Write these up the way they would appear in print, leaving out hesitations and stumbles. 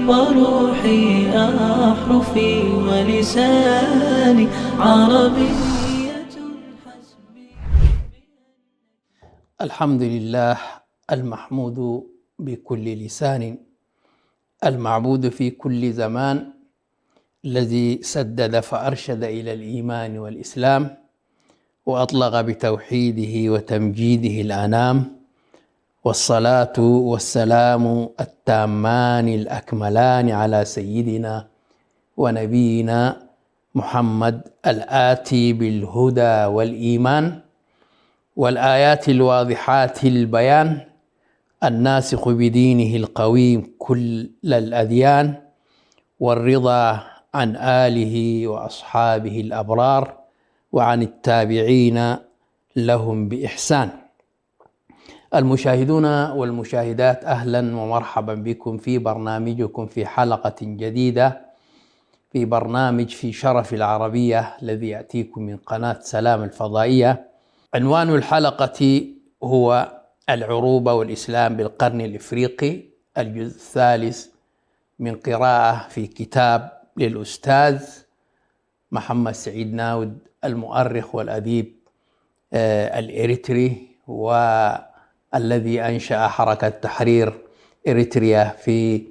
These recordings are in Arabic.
وروحي أحرفي ولساني عربية حسبي. الحمد لله المحمود بكل لسان، المعبود في كل زمان، الذي سدد فأرشد إلى الإيمان والإسلام، وأطلق بتوحيده وتمجيده الأنام، والصلاة والسلام التامان الأكملان على سيدنا ونبينا محمد الآتي بالهدى والإيمان والآيات الواضحات البيان، الناسخ بدينه القويم كل الأديان، والرضا عن آله وأصحابه الأبرار وعن التابعين لهم بإحسان. المشاهدون والمشاهدات، أهلا ومرحبا بكم في برنامجكم في حلقة جديدة في برنامج في شرف العربية الذي يأتيكم من قناة سلام الفضائية. عنوان الحلقة هو العروبة والإسلام بالقرن الإفريقي، الجزء الثالث من قراءة في كتاب للأستاذ محمد سعيد ناود المؤرخ والأديب الإريتري، والذي أنشأ حركة تحرير إريتريا في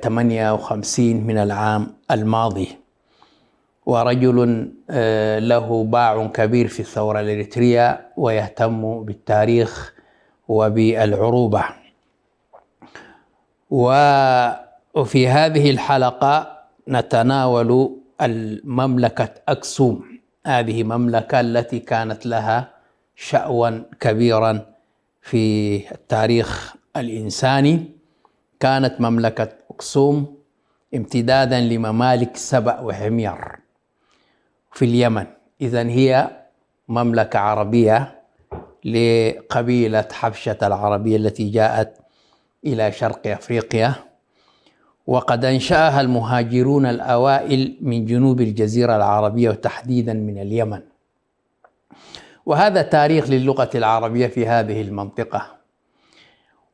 58 من العام الماضي، ورجل له باع كبير في الثورة الإريترية ويهتم بالتاريخ وبالعروبة. وفي هذه الحلقة نتناول المملكة أكسوم، هذه مملكة التي كانت لها شأوا كبيرا في التاريخ الإنساني. كانت مملكة أكسوم امتدادا لممالك سبأ وحمير في اليمن، إذن هي مملكة عربية لقبيلة حبشة العربية التي جاءت إلى شرق أفريقيا، وقد أنشأها المهاجرون الأوائل من جنوب الجزيرة العربية وتحديدا من اليمن. وهذا تاريخ للغة العربية في هذه المنطقة،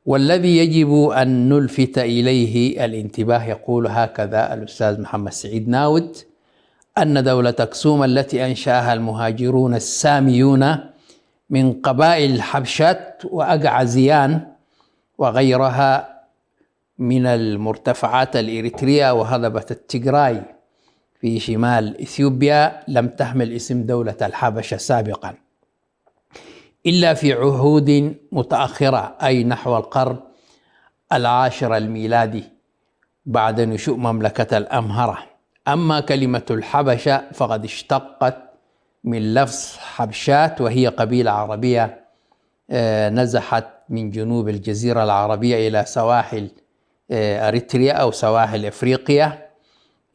والذي يجب أن نلفت إليه الانتباه. يقول هكذا الأستاذ محمد سعيد ناود: أن دولة أكسوم التي أنشأها المهاجرون الساميون من قبائل الحبشات وأقعزيان وغيرها من المرتفعات الإريترية وهضبة التيغراي في شمال إثيوبيا لم تحمل اسم دولة الحبشة سابقا إلا في عهود متأخرة، أي نحو القرن العاشر الميلادي بعد نشوء مملكة الأمهرة. أما كلمة الحبشة فقد اشتقت من لفظ حبشات، وهي قبيلة عربية نزحت من جنوب الجزيرة العربية إلى سواحل أريتريا أو سواحل إفريقيا،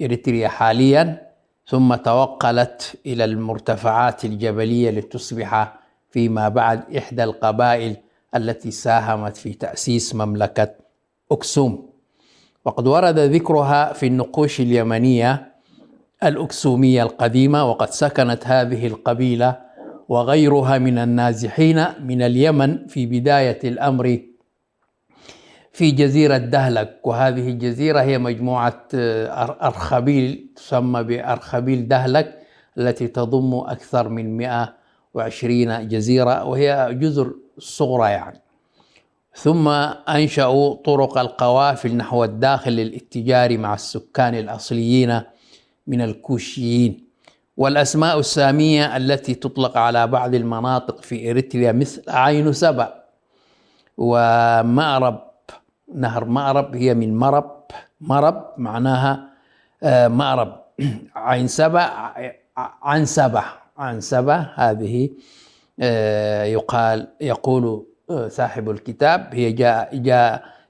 إريتريا حاليا، ثم توقلت إلى المرتفعات الجبلية لتصبح فيما بعد إحدى القبائل التي ساهمت في تأسيس مملكة أكسوم. وقد ورد ذكرها في النقوش اليمنية الأكسومية القديمة، وقد سكنت هذه القبيلة وغيرها من النازحين من اليمن في بداية الأمر في جزيرة دهلك، وهذه الجزيرة هي مجموعة أرخبيل تسمى بأرخبيل دهلك التي تضم أكثر من 120 جزيرة، وهي جزر صغرى يعني. ثم أنشأوا طرق القوافل نحو الداخل للاتجار مع السكان الأصليين من الكوشيين. والأسماء السامية التي تطلق على بعض المناطق في إريتريا مثل عين سبأ ومأرب، نهر مأرب هي من مرب معناها مأرب، عين سبأ عنسبة هذه يقول صاحب الكتاب هي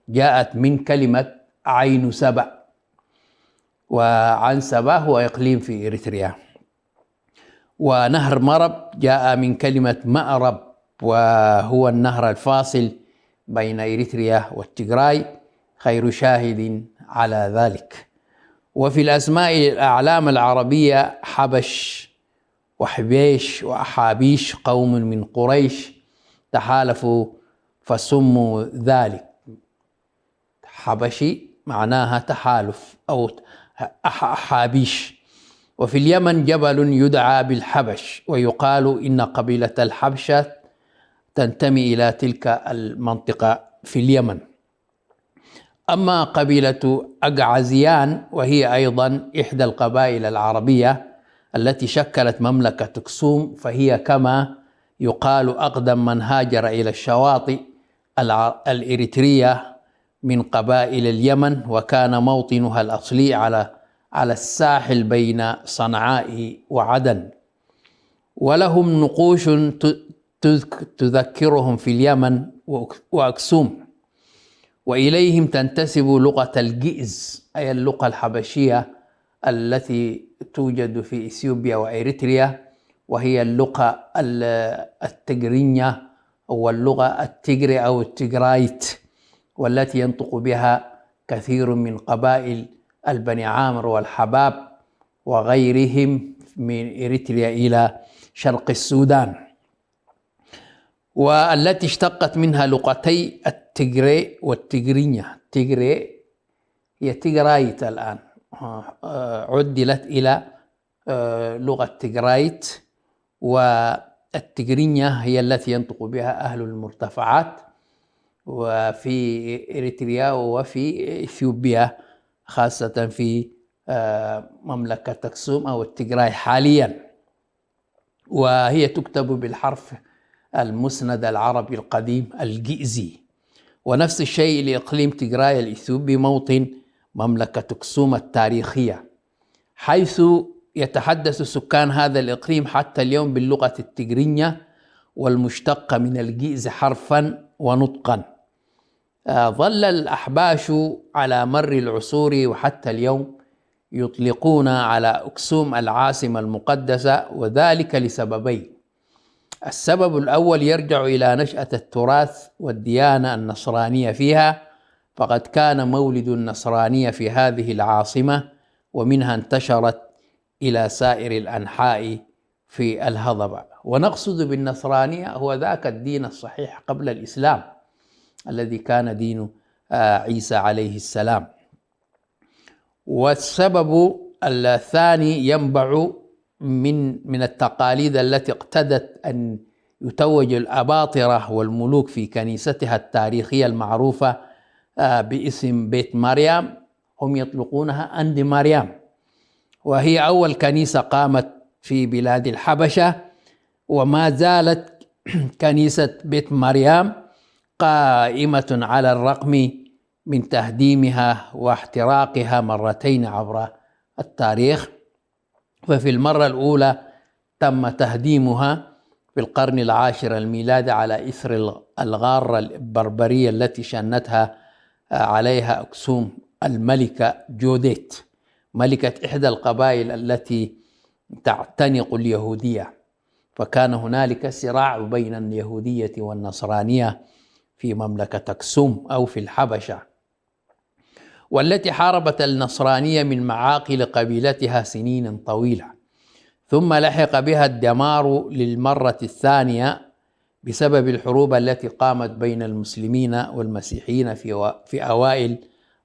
جاءت من كلمة عين سبأ، وعنسبة هو إقليم في إريتريا. ونهر مرب جاء من كلمة مأرب، وهو النهر الفاصل بين إريتريا والتيغراي، خير شاهد على ذلك. وفي الأسماء الأعلام العربية حبش وحبيش وأحابيش، قوم من قريش تحالفوا فسموا ذلك. حبشي معناها تحالف أو أحابيش. وفي اليمن جبل يدعى بالحبش، ويقال إن قبيلة الحبشة تنتمي إلى تلك المنطقة في اليمن. أما قبيلة أقعزيان وهي أيضا إحدى القبائل العربية التي شكلت مملكة أكسوم، فهي كما يقال أقدم من هاجر إلى الشواطئ الإريترية من قبائل اليمن، وكان موطنها الأصلي على الساحل بين صنعاء وعدن. ولهم نقوش تذكرهم في اليمن وأكسوم، وإليهم تنتسب لغة الجئز، أي اللغة الحبشية التي توجد في إثيوبيا وإريتريا، وهي اللغة التجرينية أو اللغة التجري أو التجرايت، والتي ينطق بها كثير من قبائل البني عامر والحباب وغيرهم من إريتريا إلى شرق السودان، والتي اشتقت منها لغتي التجري والتجرينية. التجري هي تجرايت الآن، عدلت إلى لغة تجرايت، والتجرينية هي التي ينطق بها أهل المرتفعات وفي إريتريا وفي إثيوبيا، خاصة في مملكة أكسوم أو التجراي حاليا، وهي تكتب بالحرف المسند العربي القديم الجئزي. ونفس الشيء لإقليم تجراي الإثيوبي، موطن مملكة أكسوم التاريخية، حيث يتحدث سكان هذا الإقليم حتى اليوم باللغة التجرينية والمشتقة من الجئز حرفا ونطقا. ظل الأحباش على مر العصور وحتى اليوم يطلقون على أكسوم العاصمة المقدسة، وذلك لسببين. السبب الأول يرجع إلى نشأة التراث والديانة النصرانية فيها، فقد كان مولد النصرانية في هذه العاصمة، ومنها انتشرت إلى سائر الأنحاء في الهضبة. ونقصد بالنصرانية هو ذاك الدين الصحيح قبل الإسلام الذي كان دين عيسى عليه السلام. والسبب الثاني ينبع من التقاليد التي اقتدت أن يتوج الأباطرة والملوك في كنيستها التاريخية المعروفة باسم بيت مريم، هم يطلقونها أند مريم، وهي أول كنيسة قامت في بلاد الحبشة، وما زالت كنيسة بيت مريم قائمة على الرغم من تهديمها واحتراقها مرتين عبر التاريخ. ففي المرة الأولى تم تهديمها في القرن العاشر الميلادي على إثر الغارة البربرية التي شنتها عليها أكسوم الملكة جوديت، ملكة إحدى القبائل التي تعتنق اليهودية. فكان هنالك صراع بين اليهودية والنصرانية في مملكة أكسوم أو في الحبشة، والتي حاربت النصرانية من معاقل قبيلتها سنين طويلة، ثم لحق بها الدمار للمرة الثانية بسبب الحروب التي قامت بين المسلمين والمسيحيين في أوائل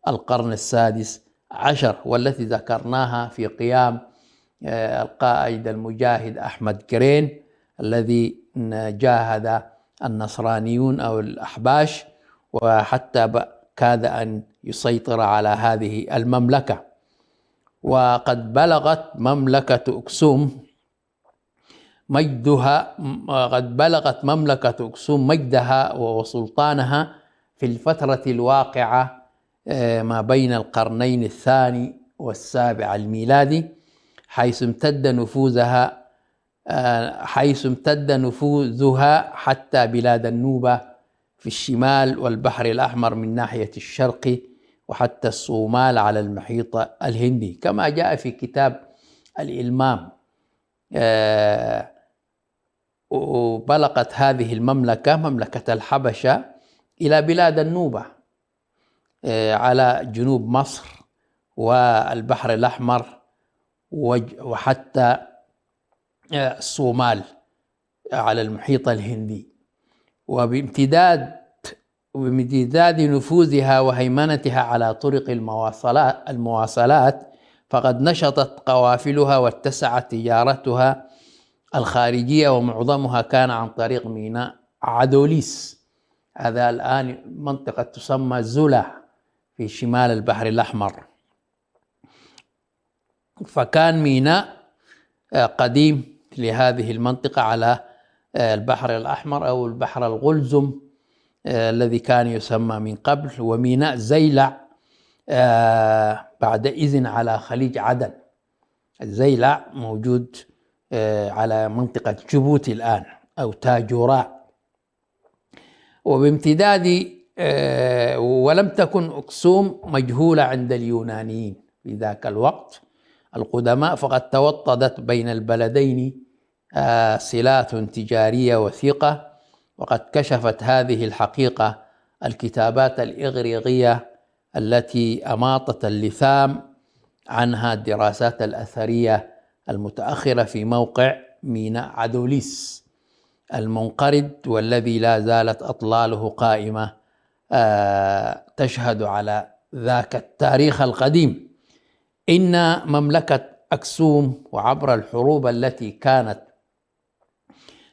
القرن السادس عشر، والتي ذكرناها في قيام القائد المجاهد أحمد كرين الذي جاهد النصرانيون أو الأحباش، وحتى كاد أن يسيطر على هذه المملكة. وقد بلغت مملكة أكسوم مجدها وسلطانها في الفترة الواقعة ما بين القرنين الثاني والسابع الميلادي، حيث امتد نفوذها حتى بلاد النوبة في الشمال، والبحر الأحمر من ناحية الشرق، وحتى الصومال على المحيط الهندي، كما جاء في كتاب الإلمام. وبلغت هذه المملكة مملكة الحبشة إلى بلاد النوبة على جنوب مصر والبحر الأحمر وحتى الصومال على المحيط الهندي. وبامتداد وبامتداد نفوذها وهيمنتها على طرق المواصلات فقد نشطت قوافلها واتسعت تجارتها الخارجية، ومعظمها كان عن طريق ميناء عدوليس. هذا الآن منطقة تسمى زولا في شمال البحر الأحمر. فكان ميناء قديم لهذه المنطقة على البحر الأحمر أو البحر الغلزم الذي كان يسمى من قبل، وميناء زيلع بعد إذن على خليج عدن. الزيلع موجود على منطقة جيبوتي الآن أو تاجوراء. وبامتداد ولم تكن أكسوم مجهولة عند اليونانيين في ذاك الوقت القدماء، فقد توطدت بين البلدين صلات تجارية وثيقة، وقد كشفت هذه الحقيقة الكتابات الإغريقية التي أماطت اللثام عنها الدراسات الأثرية المتأخرة في موقع ميناء عدوليس المنقرض، والذي لا زالت أطلاله قائمة تشهد على ذاك التاريخ القديم. إن مملكة أكسوم وعبر الحروب التي كانت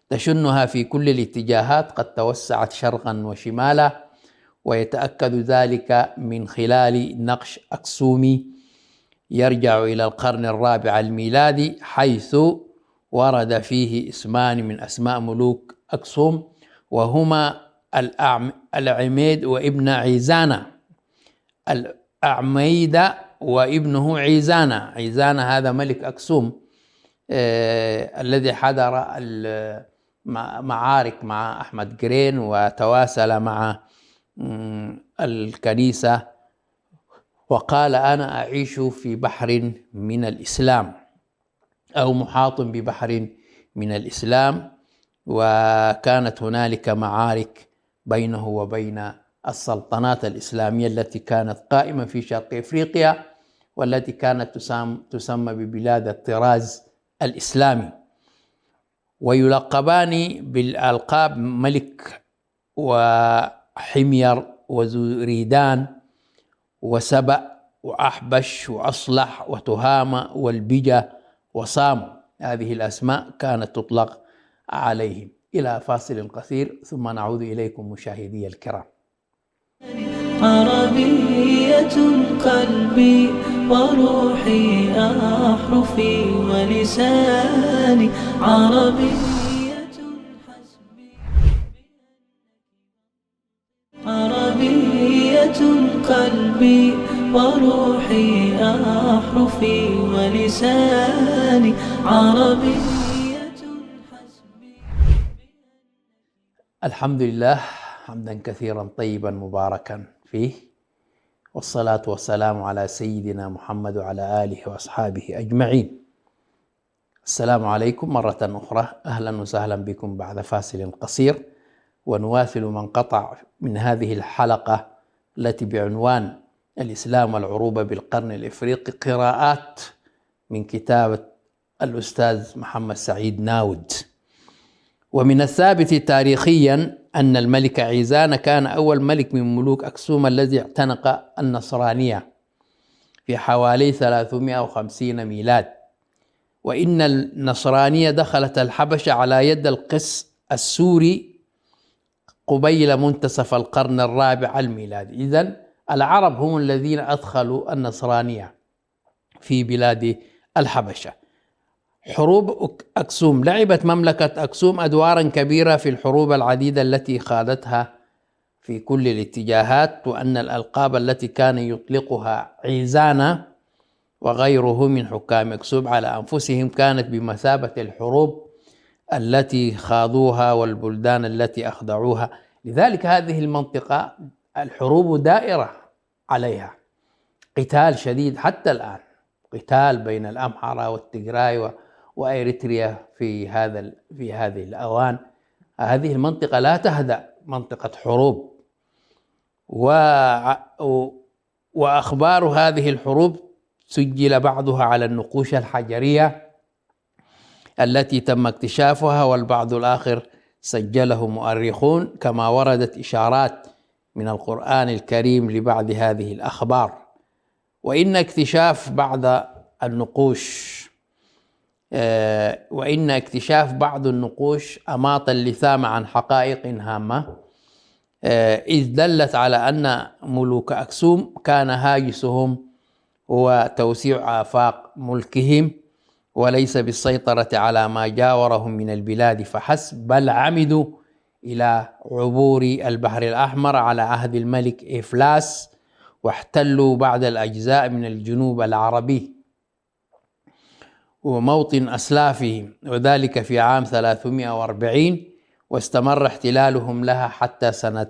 تشنها في كل الاتجاهات قد توسعت شرقا وشمالا، ويتأكد ذلك من خلال نقش أكسومي يرجع إلى القرن الرابع الميلادي، حيث ورد فيه اسمان من أسماء ملوك أكسوم، وهما العميد وابن عيزانة. الأعميدة وابنه عيزانة. عيزانة هذا ملك أكسوم الذي حضر معارك مع أحمد جرين وتواصل مع الكنيسة، وقال أنا أعيش في بحر من الإسلام أو محاط ببحر من الإسلام. وكانت هنالك معارك بينه وبين السلطنات الإسلامية التي كانت قائمة في شرق إفريقيا، والتي كانت تسمى ببلاد الطراز الإسلامي، ويلقبان بالألقاب ملك وحمير وزريدان وسبأ وأحبش وأصلح وتهامة والبجة وصام. هذه الأسماء كانت تطلق عليهم. إلى فاصل قصير ثم نعود إليكم مشاهدي الكرام. عربية قلبي وروحي أحرفي ولساني، عربية حسبي، عربية قلبي وروحي أحرفي ولساني، عربية حسبي. الحمد لله حمدا كثيرا طيبا مباركا فيه، والصلاة والسلام على سيدنا محمد وعلى آله وأصحابه أجمعين. السلام عليكم مرة أخرى، أهلا وسهلا بكم بعد فاصل قصير، ونواصل من قطع من هذه الحلقة التي بعنوان الإسلام والعروبة بالقرن الإفريقي، قراءات من كتابة الأستاذ محمد سعيد ناود. ومن الثابت تاريخيا أن الملك عيزان كان أول ملك من ملوك أكسوم الذي اعتنق النصرانية في حوالي 350 ميلاد، وإن النصرانية دخلت الحبشة على يد القس السوري قبيل منتصف القرن الرابع الميلادي. إذن العرب هم الذين أدخلوا النصرانية في بلاد الحبشة. حروب أكسوم. لعبت مملكة أكسوم أدوارا كبيرة في الحروب العديدة التي خاضتها في كل الاتجاهات، وأن الألقاب التي كان يطلقها عيزانة وغيره من حكام أكسوم على أنفسهم كانت بمثابة الحروب التي خاضوها والبلدان التي أخضعوها. لذلك هذه المنطقة الحروب دائرة عليها، قتال شديد حتى الآن، قتال بين الأمحرة والتجراي وإريتريا في هذه الأوان. هذه المنطقة لا تهدأ، منطقة حروب، وأخبار هذه الحروب سجل بعضها على النقوش الحجرية التي تم اكتشافها، والبعض الآخر سجله مؤرخون، كما وردت إشارات من القرآن الكريم لبعض هذه الأخبار. وإن اكتشاف بعض النقوش أماط اللثام عن حقائق هامة، إذ دلت على أن ملوك أكسوم كان هاجسهم هو توسيع آفاق ملكهم، وليس بالسيطرة على ما جاورهم من البلاد فحسب، بل عمدوا إلى عبور البحر الأحمر على عهد الملك إفلاس، واحتلوا بعض الأجزاء من الجنوب العربي وموطن أسلافهم، وذلك في عام 340، واستمر احتلالهم لها حتى سنة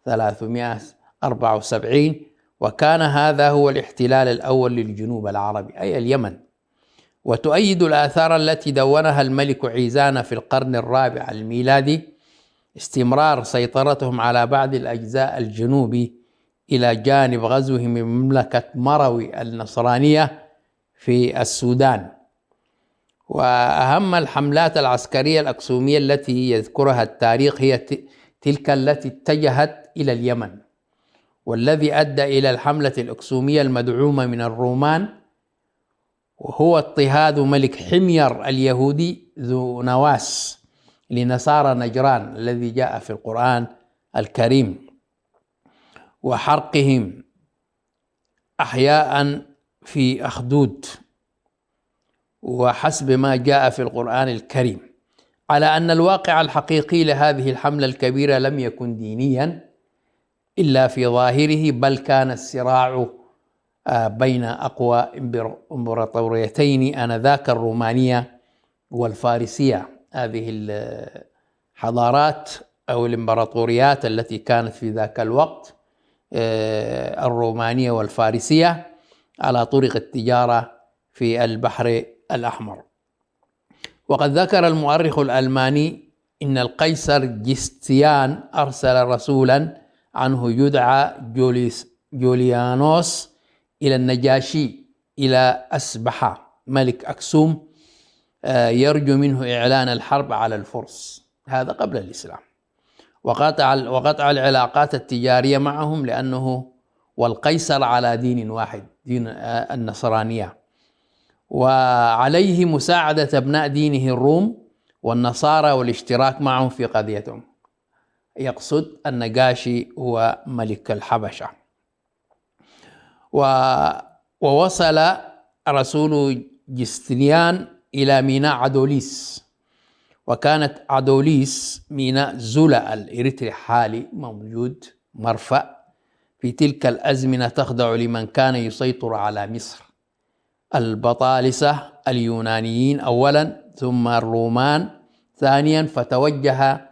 374، وكان هذا هو الاحتلال الأول للجنوب العربي أي اليمن. وتؤيد الآثار التي دونها الملك عيزان في القرن الرابع الميلادي استمرار سيطرتهم على بعض الأجزاء الجنوبي إلى جانب غزوهم من مملكة مروي النصرانية في السودان. وأهم الحملات العسكرية الأكسومية التي يذكرها التاريخ هي تلك التي اتجهت إلى اليمن، والذي أدى إلى الحملة الأكسومية المدعومة من الرومان، وهو اضطهاد ملك حمير اليهودي ذو نواس لنصارى نجران الذي جاء في القرآن الكريم، وحرقهم أحياء في أخدود، وحسب ما جاء في القرآن الكريم، على أن الواقع الحقيقي لهذه الحملة الكبيرة لم يكن دينيا إلا في ظاهره، بل كان الصراع بين أقوى إمبراطوريتين آنذاك، الرومانية والفارسية. هذه الحضارات أو الإمبراطوريات التي كانت في ذاك الوقت الرومانية والفارسية على طرق التجارة في البحر الأحمر. وقد ذكر المؤرخ الألماني إن القيصر جستيان أرسل رسولا عنه يدعى جوليانوس إلى النجاشي إلى أسبحة ملك أكسوم يرجو منه إعلان الحرب على الفرس، هذا قبل الإسلام، وقطع العلاقات التجارية معهم، لأنه والقيصر على دين واحد، دين النصرانية، وعليه مساعدة أبناء دينه الروم والنصارى والاشتراك معهم في قضيتهم. يقصد النجاشي هو ملك الحبشة. ووصل رسول جستنيان إلى ميناء عدوليس، وكانت عدوليس ميناء زولا الإريتري الحالي موجود مرفأ في تلك الأزمنة تخضع لمن كان يسيطر على مصر، البطالسة اليونانيين أولا ثم الرومان ثانيا. فتوجه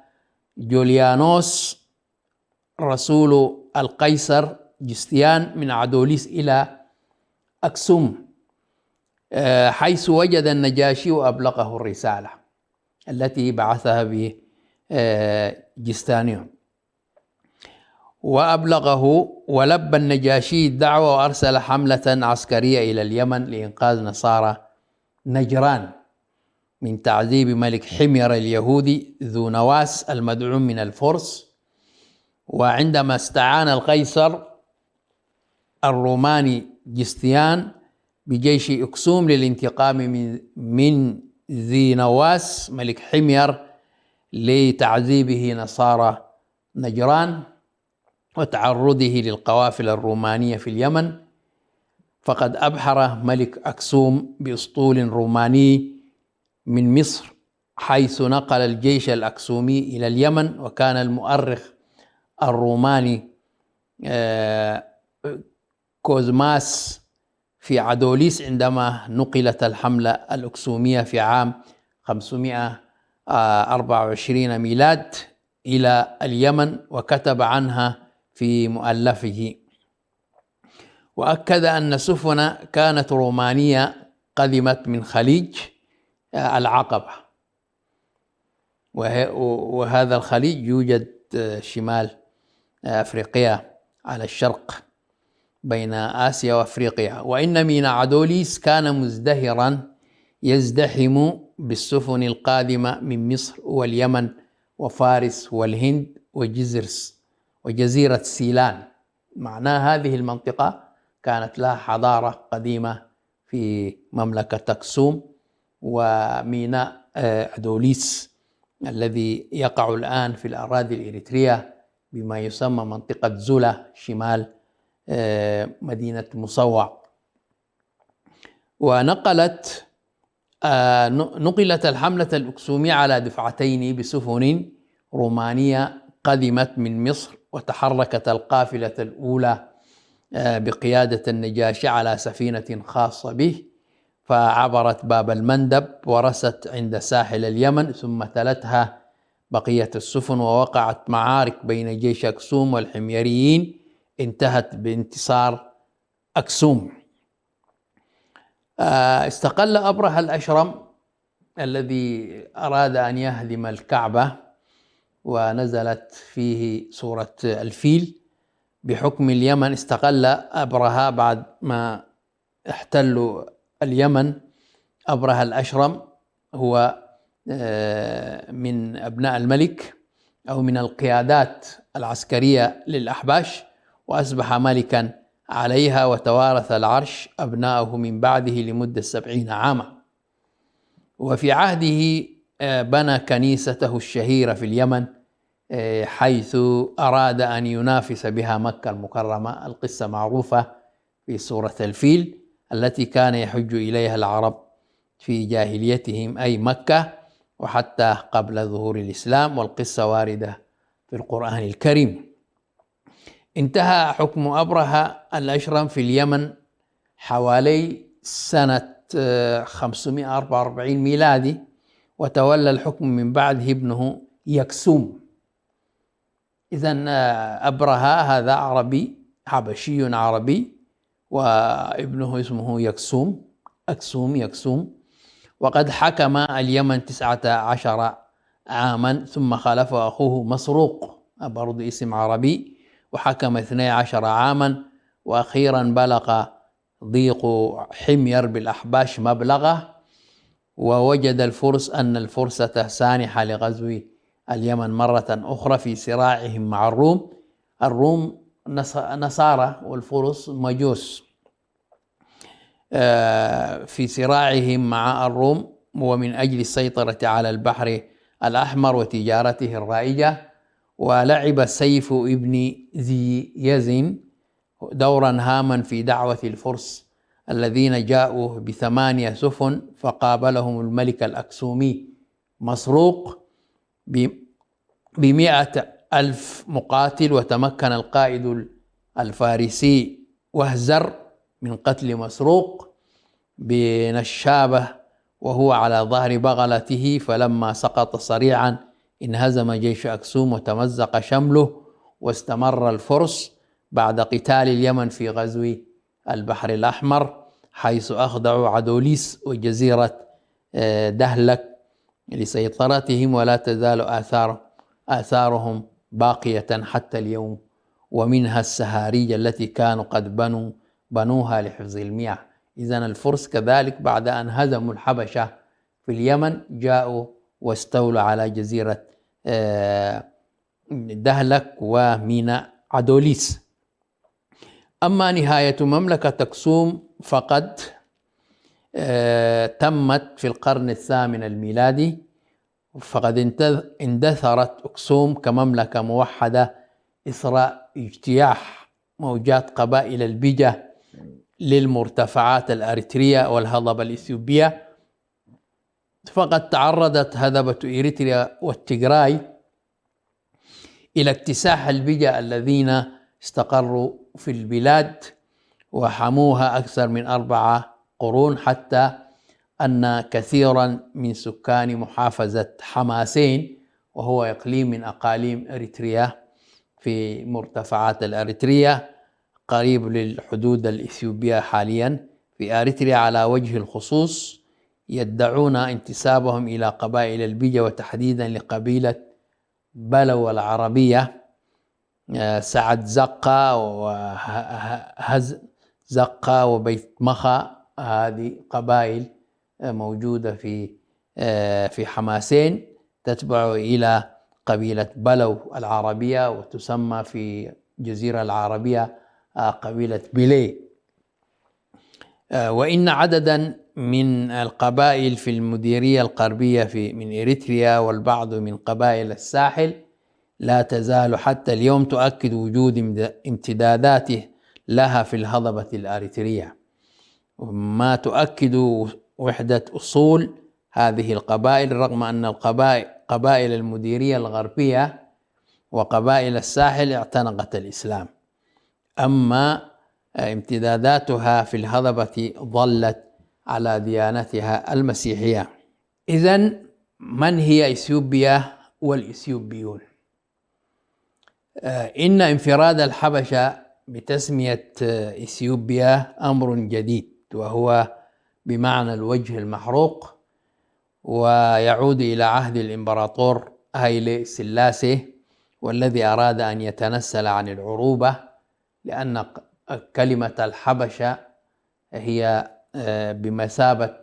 جوليانوس رسول القيصر جستيان من عدوليس إلى أكسوم، حيث وجد النجاشي وأبلغه الرسالة التي بعثها بجستانيون، وأبلغه، ولبى النجاشي الدعوة وأرسل حملة عسكرية إلى اليمن لإنقاذ نصارى نجران من تعذيب ملك حمير اليهودي ذو نواس المدعوم من الفرس. وعندما استعان القيصر الروماني جستيان بجيش أكسوم للانتقام من ذي نواس ملك حمير لتعذيبه نصارى نجران وتعرضه للقوافل الرومانية في اليمن، فقد أبحر ملك أكسوم بأسطول روماني من مصر، حيث نقل الجيش الأكسومي إلى اليمن. وكان المؤرخ الروماني كوزماس في عدوليس عندما نقلت الحملة الأكسومية في عام 524 ميلاد إلى اليمن، وكتب عنها في مؤلفه. وأكد أن سفن كانت رومانية قدمت من خليج العقبة، وهذا الخليج يوجد شمال أفريقيا على الشرق بين آسيا وأفريقيا. وإن ميناء عدوليس كان مزدهرا يزدحم بالسفن القادمة من مصر واليمن وفارس والهند وجزرس وجزيرة سيلان. معناه هذه المنطقة كانت لها حضارة قديمة في مملكة أكسوم. وميناء أدوليس الذي يقع الآن في الأراضي الإريترية بما يسمى منطقة زولا شمال مدينة مصوع. نقلت الحملة الأكسومية على دفعتين بسفن رومانية قدمت من مصر، وتحركت القافلة الأولى بقيادة النجاشي على سفينة خاصة به، فعبرت باب المندب ورست عند ساحل اليمن، ثم تلتها بقية السفن، ووقعت معارك بين جيش أكسوم والحميريين انتهت بانتصار أكسوم. استقل أبرهة الأشرم الذي أراد أن يهدم الكعبة ونزلت فيه سورة الفيل بحكم اليمن. استقل أبرهة بعد ما احتلوا اليمن. أبرهة الأشرم هو من أبناء الملك أو من القيادات العسكرية للأحباش، وأصبح ملكا عليها، وتوارث العرش أبناؤه من بعده لمدة 70 عاما. وفي عهده بنى كنيسته الشهيرة في اليمن، حيث أراد أن ينافس بها مكة المكرمة. القصة معروفة في سورة الفيل التي كان يحج إليها العرب في جاهليتهم، أي مكة، وحتى قبل ظهور الإسلام، والقصة واردة في القرآن الكريم. انتهى حكم أبرهة الأشرم في اليمن حوالي سنة 544 ميلادي، وتولى الحكم من بعده ابنه يكسوم. إذن أبرهة هذا عربي حبشي عربي، وابنه اسمه يكسوم. وقد حكم اليمن 19 عاما، ثم خلفه أخوه مسروق برضو اسم عربي وحكم 12 عاما. وأخيرا بلغ ضيق حمير بالأحباش مبلغه، ووجد الفرس أن الفرصة سانحة لغزو اليمن مرة أخرى في صراعهم مع الروم نصارى والفرس مجوس، في صراعهم مع الروم، ومن أجل السيطرة على البحر الأحمر وتجارته الرائجة. ولعب سيف ابن ذي يزن دورا هاما في دعوة الفرس الذين جاءوا ب8 سفن، فقابلهم الملك الأكسومي مسروق ب100,000 مقاتل، وتمكن القائد الفارسي وهزر من قتل مسروق بنشابة وهو على ظهر بغلته، فلما سقط صريعا انهزم جيش أكسوم وتمزق شمله، واستمر الفرس بعد قتال اليمن في غزو البحر الأحمر، حيث أخضعوا عدوليس وجزيرة دهلك لسيطرتهم، ولا تزال آثارهم باقية حتى اليوم، ومنها السهاريج التي كانوا قد بنوها لحفظ المياه. إذن الفرس كذلك بعد أن هزموا الحبشة في اليمن جاءوا واستولوا على جزيرة دهلك وميناء عدوليس. أما نهاية مملكة أكسوم فقد تمت في القرن 8 الميلادي، فقد اندثرت أكسوم كمملكة موحدة إثر اجتياح موجات قبائل البجة للمرتفعات الأريترية والهضبة الإثيوبية. فقد تعرضت هضبة إريتريا والتجراي إلى اكتساح البجة الذين استقروا في البلاد وحموها أكثر من 4 قرون، حتى أن كثيرا من سكان محافظة حماسين، وهو إقليم من أقاليم إريتريا في مرتفعات الأريترية قريب للحدود الإثيوبية حاليا في أريتريا على وجه الخصوص، يدعون انتسابهم إلى قبائل البجة، وتحديدا لقبيلة بلو العربية، سعد زقة وهز زقة وبيت مخا. هذه قبائل موجودة في حماسين تتبع إلى قبيلة بلو العربية، وتسمى في الجزيرة العربية قبيلة بيلي. وإن عددا من القبائل في المديرية الغربية من إريتريا والبعض من قبائل الساحل لا تزال حتى اليوم تؤكد وجود امتداداته لها في الهضبة الأريترية، ما تؤكد وحدة أصول هذه القبائل، رغم أن قبائل المديرية الغربية وقبائل الساحل اعتنقت الإسلام، أما امتداداتها في الهضبة ظلت على ديانتها المسيحية. إذن من هي إثيوبيا والإثيوبيون؟ إن انفراد الحبشة بتسمية إثيوبيا أمر جديد، وهو بمعنى الوجه المحروق، ويعود إلى عهد الإمبراطور هايلي سلاسي، والذي أراد أن يتنسل عن العروبة، لأن كلمة الحبشة هي بمثابة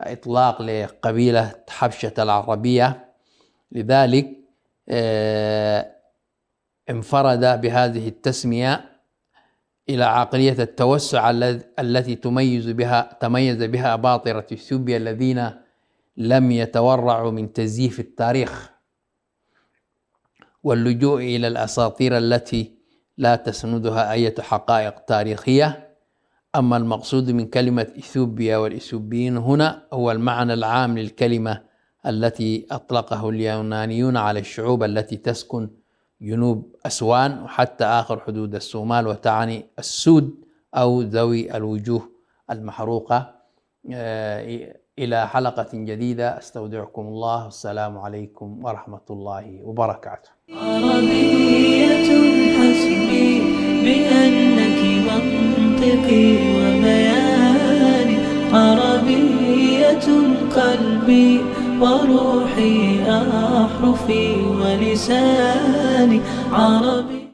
إطلاق لقبيلة حبشة العربية، لذلك انفرد بهذه التسمية إلى عقلية التوسع التي تميز بها أباطرة إثيوبيا الذين لم يتورعوا من تزييف التاريخ واللجوء إلى الأساطير التي لا تسندها أي حقائق تاريخية. أما المقصود من كلمة إثيوبيا والإثيوبيين هنا هو المعنى العام للكلمة التي أطلقه اليونانيون على الشعوب التي تسكن جنوب أسوان وحتى آخر حدود الصومال، وتعني السود أو ذوي الوجوه المحروقة. إلى حلقة جديدة أستودعكم الله، والسلام عليكم ورحمة الله وبركاته. عربية حسبي بأنك منطقي وبياني، عربية قلبي وروحي أحرفي ولساني عربي.